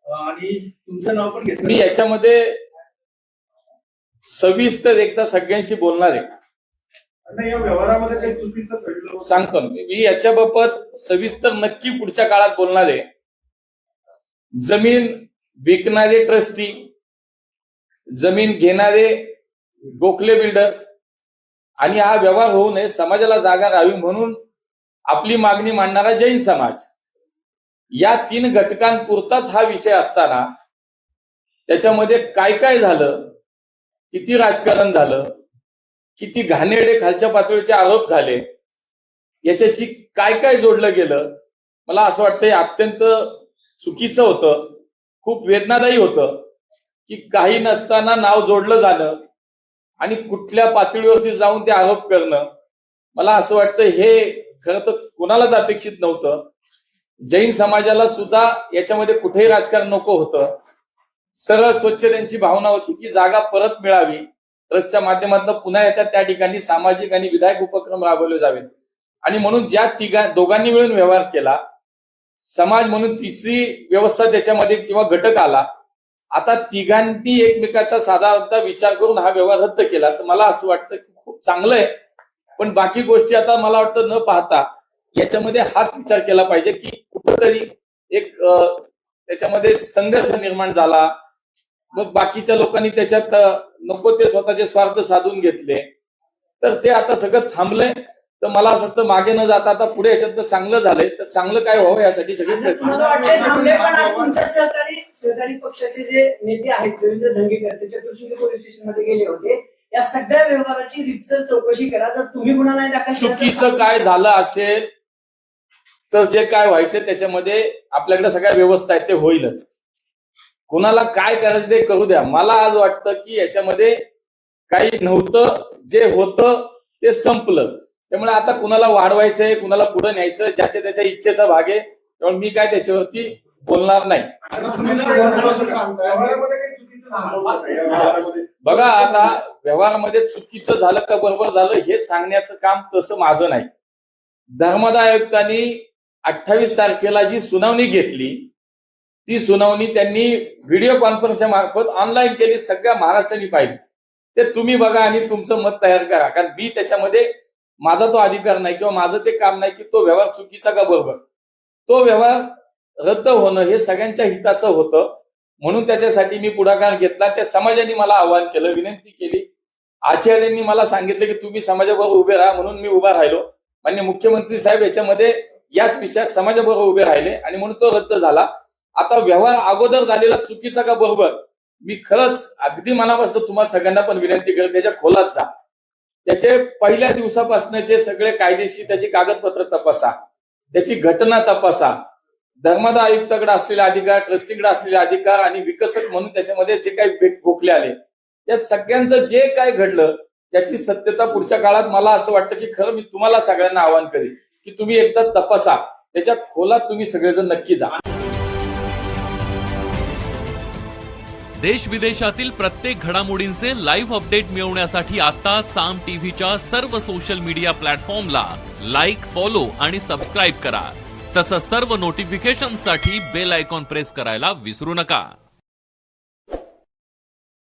आणि तुमचं नाव पण घेतलं. मी याच्यामध्ये सविस्तर एकदा सगळ्यांशी बोलणार आहे. या व्यवहारामध्ये काही चुकीचं घडलं सांगतो मी याच्याबाबत सविस्तर नक्की पुढच्या काळात बोलणार आहे. जमीन विकणारे ट्रस्टी, जमीन घेणारे गोखले बिल्डर्स आणि हा व्यवहार होऊ नये, समाजाला जागा राहावी म्हणून आपली मागणी मांडणारा जैन समाज, या तीन घटकांपुरताच हा विषय असताना त्याच्यामध्ये काय काय झालं, किती राजकारण झालं, किती घाणेरडे खालच्या पातळीचे आरोप झाले, याच्याशी काय काय जोडलं गेलं, मला असं वाटतं हे अत्यंत चुकीचं होतं. खूप वेदनादायी होतं की काही नसताना नाव जोडलं जाणं आणि कुठल्या पातळीवरती जाऊन ते आरोप करणं. मला असं वाटतं हे खरं तर कोणालाच अपेक्षित नव्हतं. जैन समाजाला सुद्धा याच्यामध्ये कुठेही राजकारण नको होतं. सरळ स्वच्छ त्यांची भावना होती की जागा परत मिळावी, ट्रस्टच्या माध्यमातून पुन्हा येतात त्या ठिकाणी सामाजिक आणि विधायक उपक्रम राबवले जावेत. आणि म्हणून ज्या दोघांनी मिळून व्यवहार केला, समाज म्हणून तिसरी व्यवस्था त्याच्यामध्ये किंवा घटक आला, आता तिघांनी एकमेकाचा साधारणतः विचार करून हा व्यवहार रद्द केला, तर मला असं वाटतं की खूप चांगलं आहे. पण बाकी गोष्टी आता मला वाटतं न पाहता याच्यामध्ये हाच विचार केला पाहिजे की कुठंतरी एक त्याच्यामध्ये संघर्ष निर्माण झाला, मग बाकीच्या लोकांनी त्याच्यात नको ते स्वतःचे स्वार्थ साधून घेतले, तर ते आता सगळं थांबलंय. तर मला असं वाटतं मागे न जाता आता पुढे याच्यात चांगलं झालंय, तर चांगलं काय व्हावं यासाठी सगळे प्रयत्न. सहकारी पक्षाचे जे नेते आहेत रवींद्र धंगेकर ते चतुर्शुली पोलीस स्टेशन मध्ये गेले होते. या सगळ्या व्यवहाराची रीतसर चौकशी करा. जर तुम्ही गुन्हा नाही दाखल चुकीचं काय झालं असेल तर जे काय व्हायचं त्याच्यामध्ये आपल्याकडे सगळ्या व्यवस्था आहेत, ते होईलच. कुणाला काय करायचं ते करू द्या. मला आज वाटतं की याच्यामध्ये काही नव्हतं, जे होतं ते संपलं. त्यामुळे आता कुणाला वाढवायचंय, कुणाला पुढे न्यायचं, ज्याच्या त्याच्या इच्छेचा भाग आहे. त्यामुळे मी काय त्याच्यावरती बोलणार नाही. बघा, आता व्यवहारामध्ये चुकीचं झालं का बरोबर झालं हे सांगण्याचं काम तसं माझं नाही. धर्मादाय आयुक्तांनी 28 तारखेला जी सुनावणी घेतली, ती सुनावणी त्यांनी व्हिडिओ कॉन्फरन्सच्या मार्फत ऑनलाईन केली, सगळ्या महाराष्ट्राने पाहिली. ते तुम्ही बघा आणि तुमचं मत तयार करा. कारण मी त्याच्यामध्ये माझा तो अधिकार नाही किंवा माझं ते काम नाही की तो व्यवहार चुकीचा का बरोबर. तो व्यवहार रद्द होणं हे सगळ्यांच्या हिताचं होतं, म्हणून त्याच्यासाठी मी पुढाकार घेतला. त्या समाजाने मला आवाहन केलं, विनंती केली. आचार्यांनी मला सांगितलं की तुम्ही समाजाबरोबर उभे राहा, म्हणून मी उभा राहिलो. माननीय मुख्यमंत्री साहेब याच्यामध्ये याच विषयात समाजाबरोबर उभे राहिले आणि म्हणून तो रद्द झाला. आता व्यवहार अगोदर झालेला चुकीचा का बरोबर, मी खरंच अगदी मनापासून तुम्हाला सगळ्यांना पण विनंती करेल, त्याच्या खोलात जा. त्याचे पहिल्या दिवसापासूनचे सगळे कायदेशीर त्याची कागदपत्र तपासा, त्याची घटना तपासा. धर्मादाय आयुक्ताकडे असलेले अधिकार, ट्रस्टीकडे असलेले अधिकार आणि विकसक म्हणून त्याच्यामध्ये जे काही गोखले आले, या सगळ्यांचं जे काय घडलं त्याची सत्यता पुढच्या काळात मला असं वाटतं की खरं मी तुम्हाला सगळ्यांना आवाहन करेन की तुम्ही एकदा तपासा, त्याच्या खोलात तुम्ही सगळेजण नक्की जा. देश विदेशातील प्रत्येक घडामोडींचे लाईव्ह अपडेट मिळवण्यासाठी आता साम टीव्हीच्या सर्व सोशल मीडिया प्लॅटफॉर्मला लाईक, फॉलो आणि सबस्क्राईब करा. तसंच सर्व नोटिफिकेशनसाठी बेल आयकॉन प्रेस करायला विसरू नका.